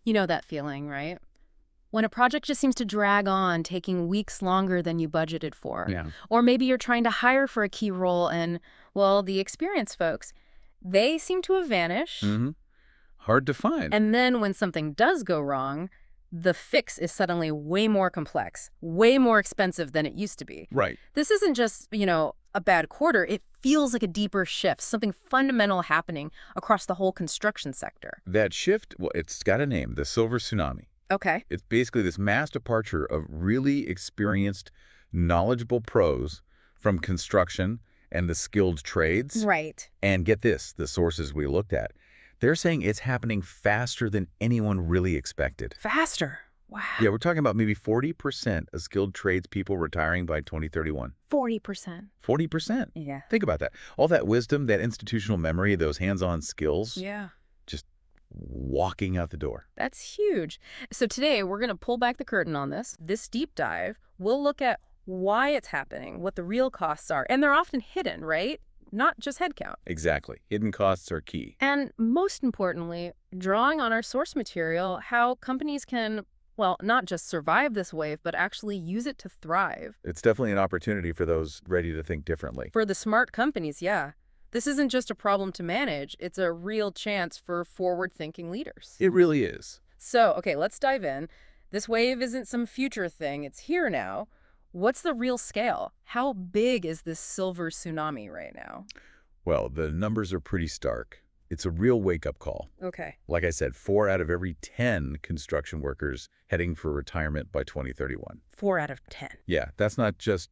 You know that feeling, right? When a project just seems to drag on, taking weeks longer than you budgeted for. Yeah. Or maybe you're trying to hire for a key role and, well, the experienced folks, they seem to have vanished. Mm-hmm. Hard to find. And then when something does go wrong, the fix is suddenly way more complex, way more expensive than it used to be. Right. This isn't just, a bad quarter. It feels like a deeper shift, something fundamental happening across the whole construction sector. That shift, well, it's got a name, the Silver Tsunami. Okay. It's basically this mass departure of really experienced, knowledgeable pros from construction and the skilled trades. Right. And get this, the sources we looked at, they're saying it's happening faster than anyone really expected. Faster. Wow. Yeah, we're talking about maybe 40% of skilled tradespeople retaring by 2031. 40%. 40%. Yeah. Think about that. All that wisdom, that institutional memory, those hands-on skills, Yeah. just walking out the door. That's huge. So today we're going to pull back the curtain on this. This deep dive, we'll look at why it's happening, what the real costs are, and they're often hidden, right? Not just headcount. Exactly. Hidden costs are key. And most importantly, drawing on our source material, how companies can, well, not just survive this wave, but actually use it to thrive. It's definitely an opportunity for those ready to think differently. For the smart companies, yeah. This isn't just a problem to manage. It's a real chance for forward-thinking leaders. It really is. So, okay, let's dive in. This wave isn't some future thing. It's here now. What's the real scale? How big is this silver tsunami right now? Well, the numbers are pretty stark. It's a real wake-up call. Okay. Like I said, 4 out of every 10 construction workers heading for retirement by 2031. 4 out of 10. Yeah, that's not just,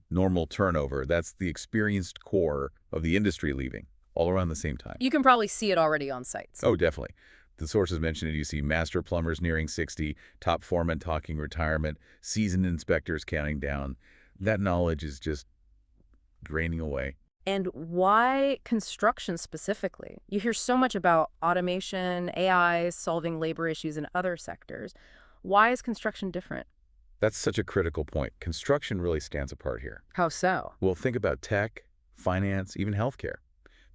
normal turnover. That's the experienced core of the industry leaving all around the same time. You can probably see it already on sites. Oh, definitely. The sources mentioned it. You see master plumbers nearing 60, top foremen talking retirement, seasoned inspectors counting down. That knowledge is just draining away. And why construction specifically? You hear so much about automation, AI, solving labor issues in other sectors. Why is construction different? That's such a critical point. Construction really stands apart here. How so? Well, think about tech, finance, even healthcare.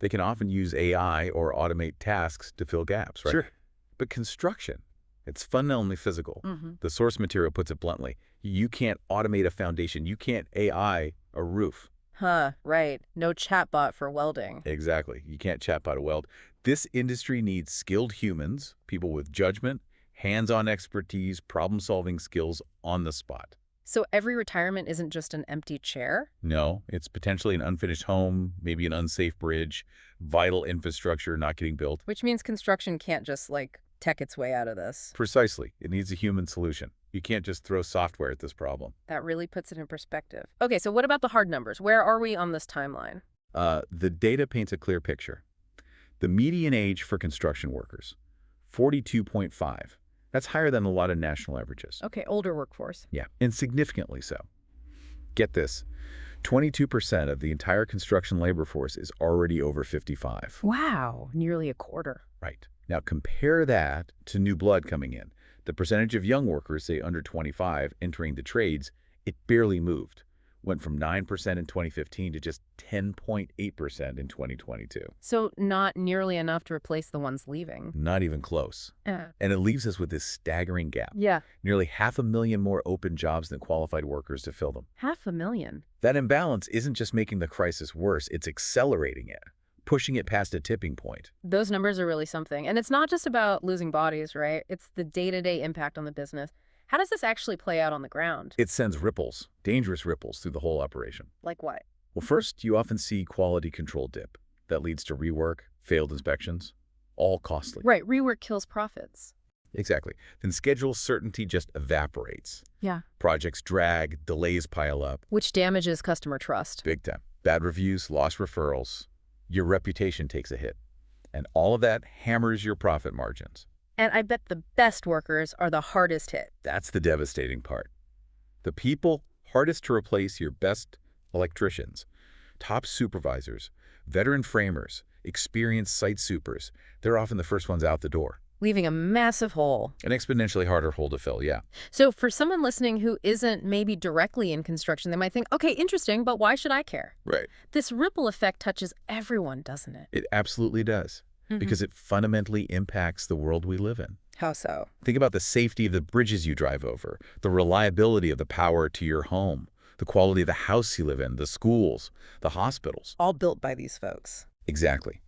They can often use AI or automate tasks to fill gaps, right? Sure. But construction, it's fundamentally physical. Mm-hmm. The source material puts it bluntly. You can't automate a foundation. You can't AI a roof. Huh, right. No chatbot for welding. Exactly. You can't chatbot a weld. This industry needs skilled humans, people with judgment, hands-on expertise, problem-solving skills on the spot. So every retirement isn't just an empty chair? No, it's potentially an unfinished home, maybe an unsafe bridge, vital infrastructure not getting built. Which means construction can't just, tech its way out of this. Precisely. It needs a human solution. You can't just throw software at this problem. That really puts it in perspective. Okay, so what about the hard numbers? Where are we on this timeline? The data paints a clear picture. The median age for construction workers, 42.5. That's higher than a lot of national averages. Okay, older workforce. Yeah, and significantly so. Get this, 22% of the entire construction labor force is already over 55. Wow, nearly a quarter. Right. Now compare that to new blood coming in. The percentage of young workers, say under 25, entering the trades, it barely moved. Went from 9% in 2015 to just 10.8% in 2022. So not nearly enough to replace the ones leaving. Not even close. And it leaves us with this staggering gap. Yeah. Nearly 500,000 more open jobs than qualified workers to fill them. 500,000. That imbalance isn't just making the crisis worse, it's accelerating it, pushing it past a tipping point. Those numbers are really something. And it's not just about losing bodies, right? It's the day-to-day impact on the business. How does this actually play out on the ground? It sends ripples, dangerous ripples, through the whole operation. Like what? Well, first, you often see quality control dip. That leads to rework, failed inspections, all costly. Right, rework kills profits. Exactly. Then schedule certainty just evaporates. Yeah. Projects drag, delays pile up. Which damages customer trust. Big time. Bad reviews, lost referrals. Your reputation takes a hit. And all of that hammers your profit margins. And I bet the best workers are the hardest hit. That's the devastating part. The people hardest to replace, your best electricians, top supervisors, veteran framers, experienced site supers, they're often the first ones out the door. Leaving a massive hole. An exponentially harder hole to fill, yeah. So for someone listening who isn't maybe directly in construction, they might think, okay, interesting, but why should I care? Right. This ripple effect touches everyone, doesn't it? It absolutely does. Because it fundamentally impacts the world we live in. How so? Think about the safety of the bridges you drive over, the reliability of the power to your home, the quality of the house you live in, the schools, the hospitals. All built by these folks. Exactly.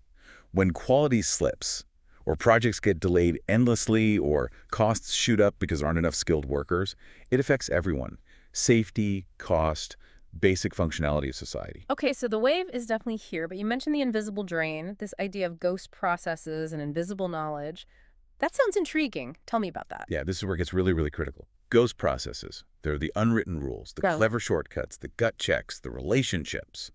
When quality slips, or projects get delayed endlessly, or costs shoot up because there aren't enough skilled workers, it affects everyone. Safety, cost, basic functionality of society. Okay, so the wave is definitely here, but you mentioned the invisible drain, this idea of ghost processes and invisible knowledge. That sounds intriguing. Tell me about that. Yeah, this is where it gets really, really critical. Ghost processes. They're the unwritten rules, the Right. clever shortcuts, the gut checks, the relationships.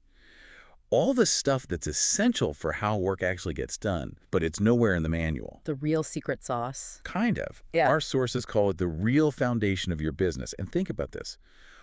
All the stuff that's essential for how work actually gets done, but it's nowhere in the manual. The real secret sauce. Kind of. Yeah. Our sources call it the real foundation of your business. And think about this.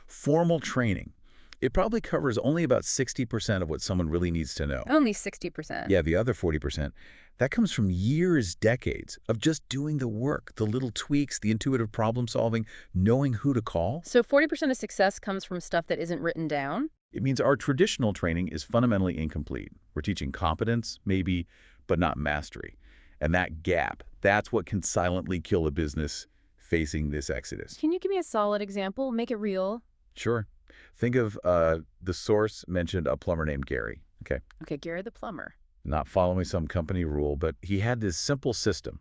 Formal training. It probably covers only about 60% of what someone really needs to know. Only 60%. Yeah, the other 40%, that comes from years, decades of just doing the work, the little tweaks, the intuitive problem solving, knowing who to call. So 40% of success comes from stuff that isn't written down? It means our traditional training is fundamentally incomplete. We're teaching competence, maybe, but not mastery. And that gap, that's what can silently kill a business facing this exodus. Can you give me a solid example? Make it real. Sure. Think of the source mentioned a plumber named Gary. Okay, Gary the plumber. Not following some company rule, but he had this simple system.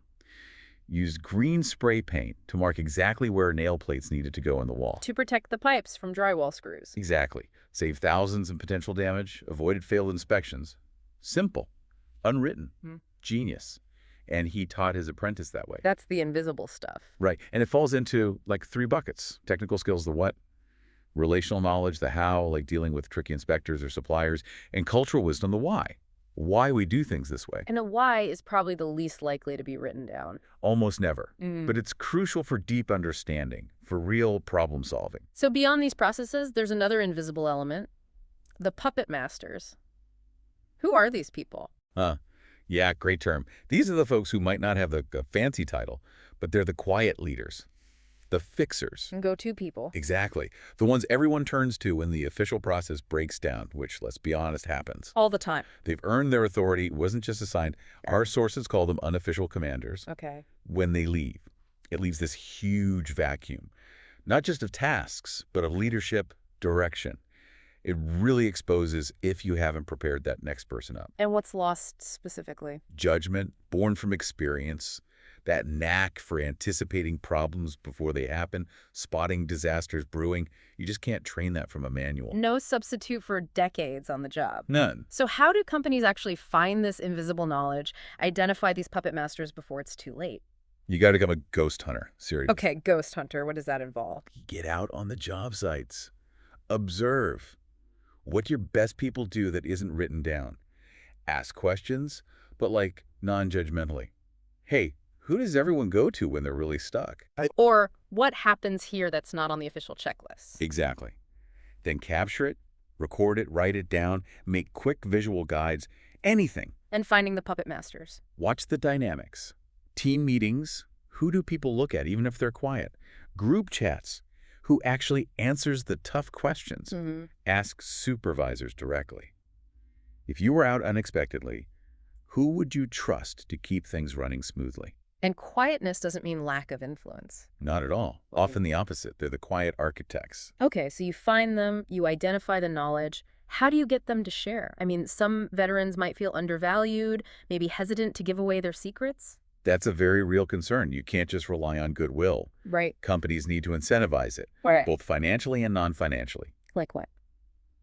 Used green spray paint to mark exactly where nail plates needed to go in the wall. To protect the pipes from drywall screws. Exactly. Saved thousands in potential damage, avoided failed inspections. Simple. Unwritten. Genius. And he taught his apprentice that way. That's the invisible stuff. Right. And it falls into like 3 buckets. Technical skills, the what? Relational knowledge, the how, like dealing with tricky inspectors or suppliers. And cultural wisdom, the why. Why we do things this way. And a why is probably the least likely to be written down. Almost never. But it's crucial for deep understanding, for real problem solving. So beyond these processes, there's another invisible element. The puppet masters. Who are these people? Yeah, great term. These are the folks who might not have the fancy title, but they're the quiet leaders. The fixers. Go-to people. Exactly. The ones everyone turns to when the official process breaks down, which, let's be honest, happens. All the time. They've earned their authority. It wasn't just assigned. Our sources call them unofficial commanders. Okay. When they leave, it leaves this huge vacuum, not just of tasks, but of leadership, direction. It really exposes if you haven't prepared that next person up. And what's lost specifically? Judgment, born from experience, that knack for anticipating problems before they happen, spotting disasters brewing. You just can't train that from a manual. No substitute for decades on the job. None. So how do companies actually find this invisible knowledge, identify these puppet masters before it's too late? You got to become a ghost hunter, seriously. Okay, ghost hunter, what does that involve? Get out on the job sites. Observe what your best people do that isn't written down. Ask questions, but like non-judgmentally. Hey, who does everyone go to when they're really stuck? Or what happens here that's not on the official checklist? Exactly. Then capture it, record it, write it down, make quick visual guides, anything. And finding the puppet masters. Watch the dynamics. Team meetings, who do people look at even if they're quiet? Group chats, who actually answers the tough questions? Ask supervisors directly. If you were out unexpectedly, who would you trust to keep things running smoothly? And quietness doesn't mean lack of influence. Not at all. Often the opposite. They're the quiet architects. Okay, so you find them, you identify the knowledge. How do you get them to share? I mean, some veterans might feel undervalued, maybe hesitant to give away their secrets. That's a very real concern. You can't just rely on goodwill. Right. Companies need to incentivize it, Right. both financially and non-financially. Like what?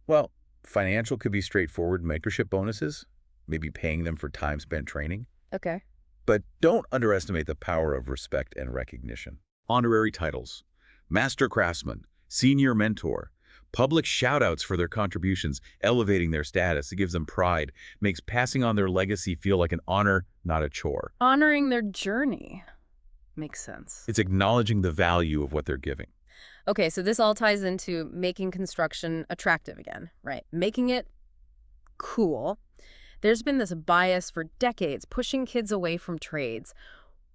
Well, financial could be straightforward mentorship bonuses, maybe paying them for time spent training. Okay. But don't underestimate the power of respect and recognition. Honorary titles, master craftsman, senior mentor, public shout-outs for their contributions, elevating their status. It gives them pride, makes passing on their legacy feel like an honor, not a chore. Honoring their journey. Makes sense. It's acknowledging the value of what they're giving. Okay, so this all ties into making construction attractive again, right? Making it cool. There's been this bias for decades pushing kids away from trades.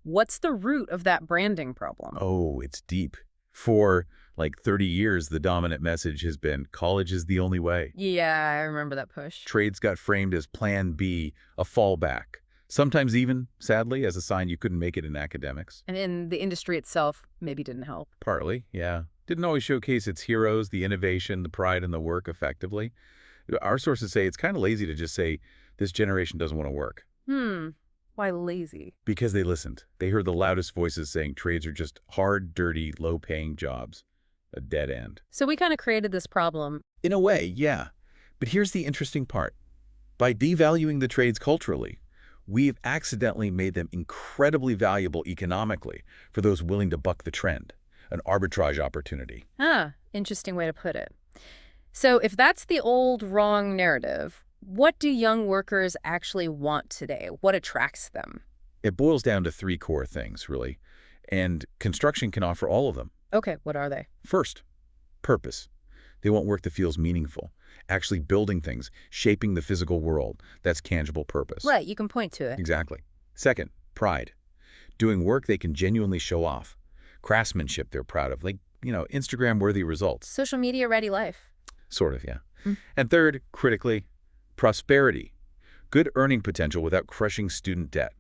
What's the root of that branding problem? Oh, it's deep. For like 30 years, the dominant message has been college is the only way. Yeah, I remember that push. Trades got framed as plan B, a fallback, Sometimes even, sadly, as a sign you couldn't make it in academics. And in the industry itself, maybe didn't help. Partly, yeah. Didn't always showcase its heroes, the innovation, the pride in the work effectively. Our sources say it's kind of lazy to just say, this generation doesn't want to work. Why lazy? Because they listened. They heard the loudest voices saying trades are just hard, dirty, low-paying jobs. A dead end. So we kind of created this problem. In a way, yeah. But here's the interesting part. By devaluing the trades culturally, we've accidentally made them incredibly valuable economically for those willing to buck the trend. An arbitrage opportunity. Interesting way to put it. So if that's the old wrong narrative, what do young workers actually want today? What attracts them? It boils down to three core things, really. And construction can offer all of them. Okay, what are they? First, purpose. They want work that feels meaningful, actually building things, shaping the physical world. That's tangible purpose. Right, you can point to it. Exactly. Second, pride. Doing work they can genuinely show off. Craftsmanship they're proud of, like, Instagram-worthy results. Social media-ready life. Sort of, yeah. And third, critically, prosperity. Good earning potential without crushing student debt.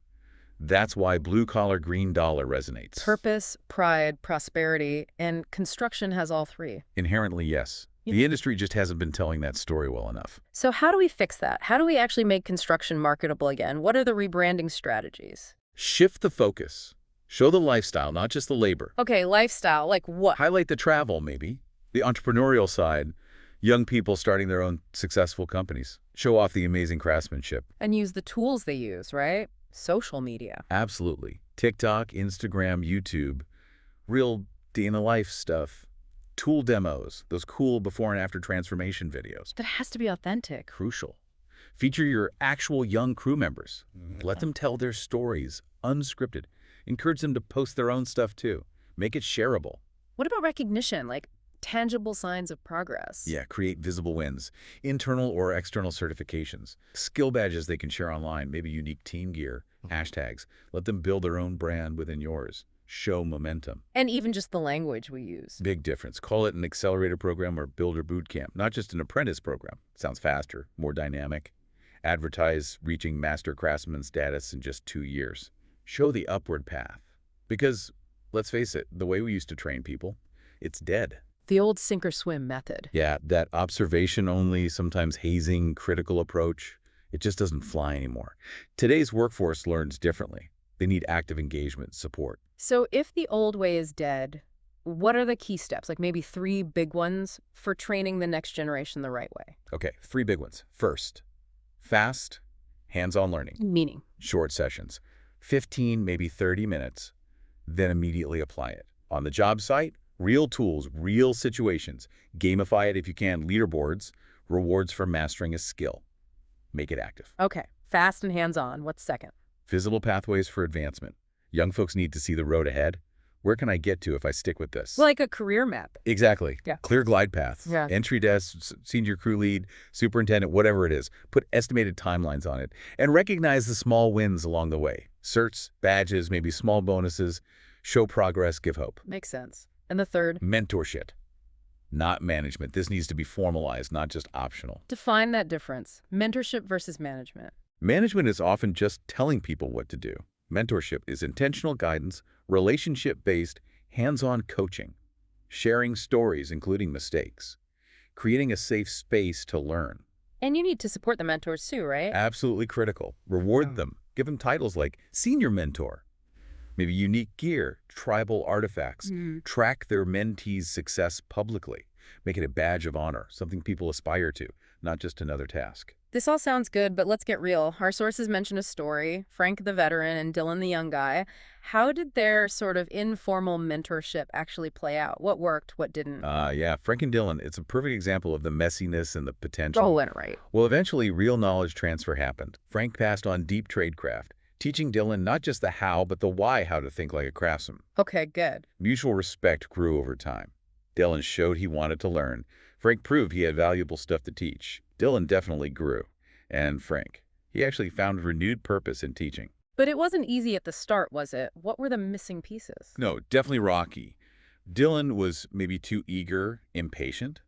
That's why blue-collar green dollar resonates. Purpose, pride, prosperity, and construction has all three. Inherently, yes. The industry just hasn't been telling that story well enough. So how do we fix that? How do we actually make construction marketable again? What are the rebranding strategies? Shift the focus. Show the lifestyle, not just the labor. Okay, lifestyle, like what? Highlight the travel, maybe. The entrepreneurial side. Young people starting their own successful companies. Show off the amazing craftsmanship. And use the tools they use, right? Social media. Absolutely. TikTok, Instagram, YouTube. Real day-in-the-life stuff. Tool demos. Those cool before and after transformation videos. That has to be authentic. Crucial. Feature your actual young crew members. Let them tell their stories, unscripted. Encourage them to post their own stuff too. Make it shareable. What about recognition, like tangible signs of progress? Yeah, create visible wins, internal or external certifications, skill badges they can share online, maybe unique team gear, hashtags. Let them build their own brand within yours. Show momentum. And even just the language we use. Big difference. Call it an accelerator program or builder boot camp, not just an apprentice program. Sounds faster, more dynamic. Advertise reaching master craftsman status in just 2 years. Show the upward path. Because, let's face it, the way we used to train people, it's dead. The old sink or swim method. Yeah, that observation-only, sometimes hazing, critical approach, it just doesn't fly anymore. Today's workforce learns differently. They need active engagement, support. So if the old way is dead, what are the key steps, like maybe 3 big ones for training the next generation the right way? Okay, 3 big ones. First, fast, hands-on learning. Meaning? Short sessions, 15, maybe 30 minutes, then immediately apply it. On the job site, real tools, real situations. Gamify it if you can. Leaderboards, rewards for mastering a skill. Make it active. Okay, fast and hands-on. What's second? Visible pathways for advancement. Young folks need to see the road ahead. Where can I get to if I stick with this? Like a career map. Exactly. Yeah. Clear glide paths. Yeah. Entry desk, senior crew lead, superintendent, whatever it is. Put estimated timelines on it. And recognize the small wins along the way. Certs, badges, maybe small bonuses. Show progress, give hope. Makes sense. And the third? Mentorship. Not management. This needs to be formalized, not just optional. Define that difference. Mentorship versus management. Management is often just telling people what to do. Mentorship is intentional guidance, relationship-based, hands-on coaching, sharing stories, including mistakes, creating a safe space to learn. And you need to support the mentors too, right? Absolutely critical. Reward them. Give them titles like senior mentor, maybe unique gear, tribal artifacts. Track their mentees' success publicly. Make it a badge of honor, something people aspire to, not just another task. This all sounds good, but let's get real. Our sources mention a story, Frank the veteran and Dylan the young guy. How did their sort of informal mentorship actually play out? What worked, what didn't? Yeah, Frank and Dylan, it's a perfect example of the messiness and the potential. Oh, went right. Well, eventually, real knowledge transfer happened. Frank passed on deep tradecraft, teaching Dylan not just the how, but the why, how to think like a craftsman. Okay, good. Mutual respect grew over time. Dylan showed he wanted to learn. Frank proved he had valuable stuff to teach. Dylan definitely grew. And Frank, he actually found renewed purpose in teaching. But it wasn't easy at the start, was it? What were the missing pieces? No, definitely rocky. Dylan was maybe too eager, impatient.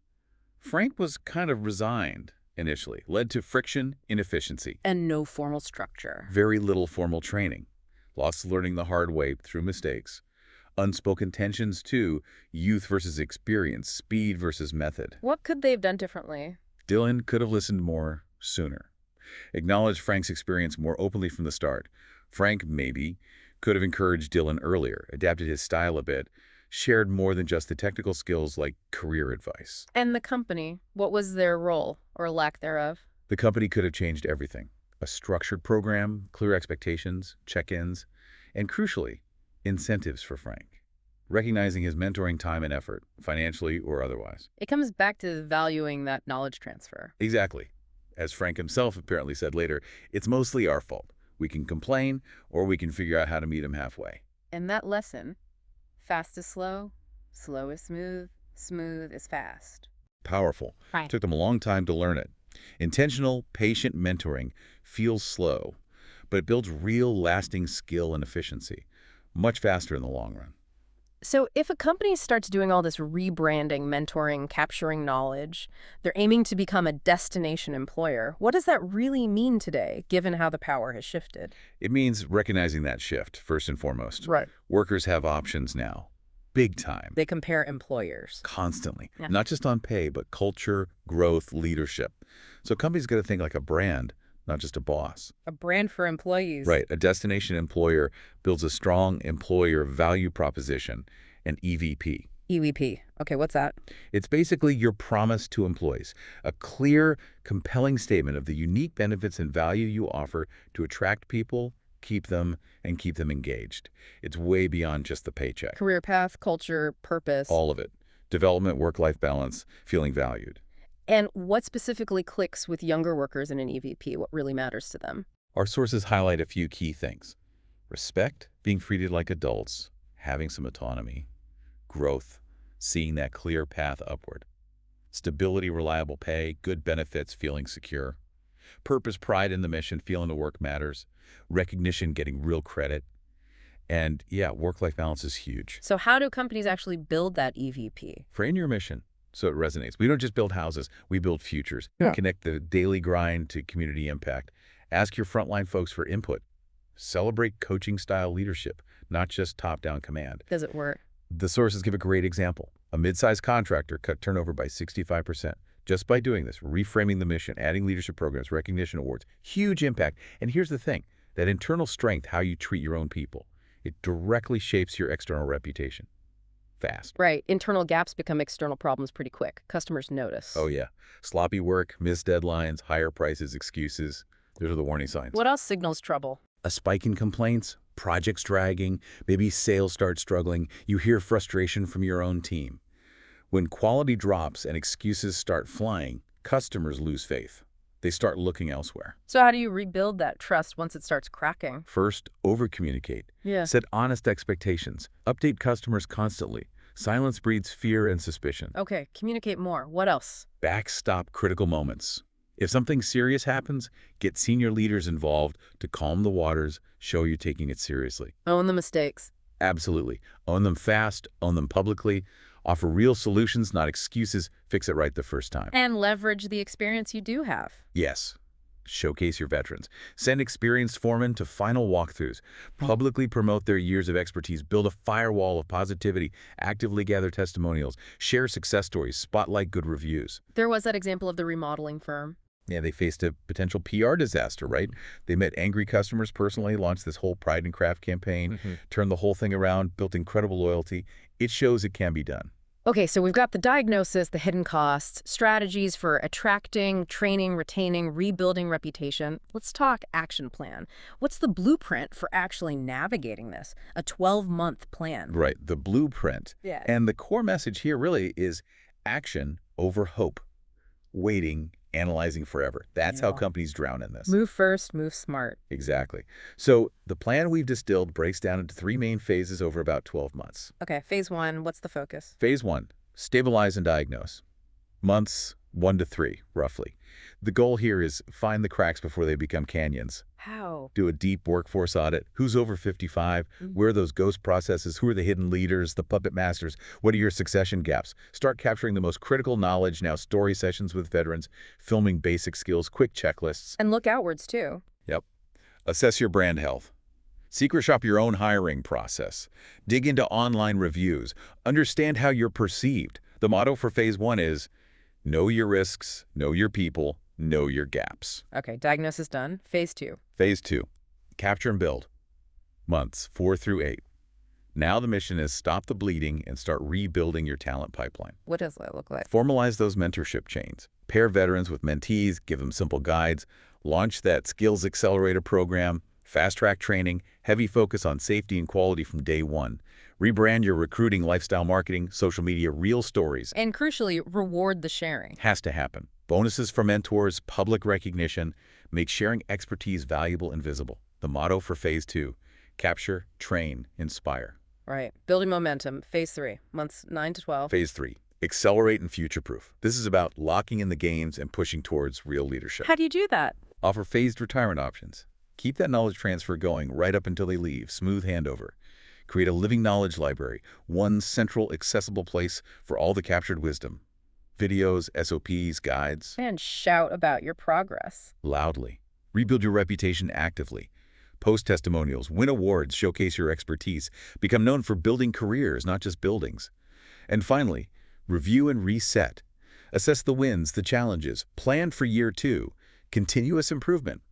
Frank was kind of resigned, initially, led to friction, inefficiency, And no formal structure. very little formal training, lots of learning the hard way through mistakes, unspoken tensions too, youth versus experience, speed versus method. What could they have done differently? Dylan could have listened more sooner. Acknowledged Frank's experience more openly from the start. Frank, maybe, could have encouraged Dylan earlier, adapted his style a bit, shared more than just the technical skills like career advice. And the company, what was their role or lack thereof? The company could have changed everything. A structured program, clear expectations, check-ins, and crucially, incentives for Frank. Recognizing his mentoring time and effort, financially or otherwise. It comes back to valuing that knowledge transfer. Exactly. As Frank himself apparently said later, it's mostly our fault. We can complain, or we can figure out how to meet him halfway. And that lesson, fast is slow, slow is smooth, smooth is fast. Powerful. Right. Took them a long time to learn it. Intentional, patient mentoring feels slow, but it builds real, lasting skill and efficiency, much faster in the long run. So if a company starts doing all this rebranding, mentoring, capturing knowledge, they're aiming to become a destination employer, what does that really mean today, given how the power has shifted? It means recognizing that shift, first and foremost. Right. Workers have options now. Big time. They compare employers. Constantly. Yeah. Not just on pay, but culture, growth, leadership. So companies got to think like a brand, not just a boss. A brand for employees. Right. A destination employer builds a strong employer value proposition, an EVP. EVP. Okay, what's that? It's basically your promise to employees, a clear, compelling statement of the unique benefits and value you offer to attract people, keep them, and keep them engaged. It's way beyond just the paycheck. Career path, culture, purpose. All of it. Development, work-life balance, feeling valued. And what specifically clicks with younger workers in an EVP? What really matters to them? Our sources highlight a few key things. Respect, being treated like adults, having some autonomy. Growth, seeing that clear path upward. Stability, reliable pay, good benefits, feeling secure. Purpose, pride in the mission, feeling the work matters. Recognition, getting real credit. And yeah, work-life balance is huge. So how do companies actually build that EVP? Frame your mission so it resonates. We don't just build houses, we build futures. Yeah. Connect the daily grind to community impact. Ask your frontline folks for input. Celebrate coaching-style leadership, not just top-down command. Does it work? The sources give a great example. A mid-sized contractor cut turnover by 65% just by doing this, reframing the mission, adding leadership programs, recognition awards. Huge impact. And here's the thing, that internal strength, how you treat your own people, it directly shapes your external reputation. Fast. Right. Internal gaps become external problems pretty quick. Customers notice. Oh yeah. Sloppy work, missed deadlines, higher prices, excuses. Those are the warning signs. What else signals trouble? A spike in complaints, projects dragging, maybe sales start struggling. You hear frustration from your own team. When quality drops and excuses start flying, customers lose faith. They start looking elsewhere. So how do you rebuild that trust once it starts cracking? First, over-communicate. Yeah. Set honest expectations. Update customers constantly. Silence breeds fear and suspicion. Okay, communicate more. What else? Backstop critical moments. If something serious happens, get senior leaders involved to calm the waters, show you're taking it seriously. Own the mistakes. Absolutely. Own them fast, own them publicly. Offer real solutions, not excuses. Fix it right the first time. And leverage the experience you do have. Yes. Showcase your veterans. Send experienced foremen to final walkthroughs. Publicly promote their years of expertise. Build a firewall of positivity. Actively gather testimonials. Share success stories. Spotlight good reviews. There was that example of the remodeling firm. Yeah, they faced a potential PR disaster, right? They met angry customers personally, launched this whole Pride and Craft campaign, turned the whole thing around, built incredible loyalty. It shows it can be done. Okay, so we've got the diagnosis, the hidden costs, strategies for attracting, training, retaining, rebuilding reputation. Let's talk action plan. What's the blueprint for actually navigating this? A 12-month plan. Right, the blueprint. Yeah. And the core message here really is action over hope. Waiting, analyzing forever. That's how companies drown in this. Move first, move smart. Exactly. So the plan we've distilled breaks down into 3 main phases over about 12 months. Okay, phase 1, what's the focus? Phase 1, stabilize and diagnose. Months 1 to 3, roughly. The goal here is find the cracks before they become canyons. How? Do a deep workforce audit. Who's over 55? Where are those ghost processes? Who are the hidden leaders, the puppet masters? What are your succession gaps? Start capturing the most critical knowledge now. Story sessions with veterans, filming basic skills, quick checklists. And look outwards, too. Yep. Assess your brand health. Secret shop your own hiring process. Dig into online reviews. Understand how you're perceived. The motto for Phase 1 is, know your risks, know your people, know your gaps. Okay, diagnosis done. Phase 2. Phase 2, capture and build. Months 4 through 8. Now the mission is stop the bleeding and start rebuilding your talent pipeline. What does that look like? Formalize those mentorship chains. Pair veterans with mentees, give them simple guides. Launch that Skills Accelerator program, fast-track training, heavy focus on safety and quality from day one. Rebrand your recruiting, lifestyle marketing, social media, real stories. And crucially, reward the sharing. Has to happen. Bonuses for mentors, public recognition, make sharing expertise valuable and visible. The motto for Phase 2, capture, train, inspire. Right. Building momentum. Phase 3, months 9 to 12. Phase 3, accelerate and future-proof. This is about locking in the gains and pushing towards real leadership. How do you do that? Offer phased retirement options. Keep that knowledge transfer going right up until they leave. Smooth handover. Create a living knowledge library, one central, accessible place for all the captured wisdom. Videos, SOPs, guides. And shout about your progress. Loudly. Rebuild your reputation actively. Post testimonials, win awards, showcase your expertise. Become known for building careers, not just buildings. And finally, review and reset. Assess the wins, the challenges. Plan for year 2. Continuous improvement.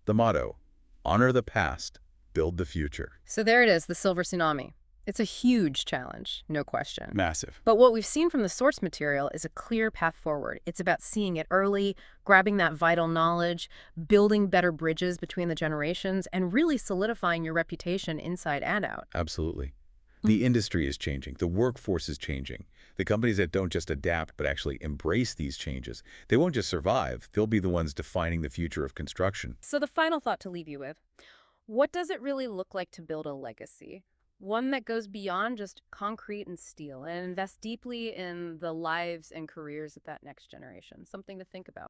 The motto, honor the past, build the future. So there it is, the Silver Tsunami. It's a huge challenge, no question. Massive. But what we've seen from the source material is a clear path forward. It's about seeing it early, grabbing that vital knowledge, building better bridges between the generations, and really solidifying your reputation inside and out. Absolutely. The industry is changing. The workforce is changing. The companies that don't just adapt but actually embrace these changes, they won't just survive. They'll be the ones defining the future of construction. So the final thought to leave you with, what does it really look like to build a legacy? One that goes beyond just concrete and steel and invests deeply in the lives and careers of that next generation. Something to think about.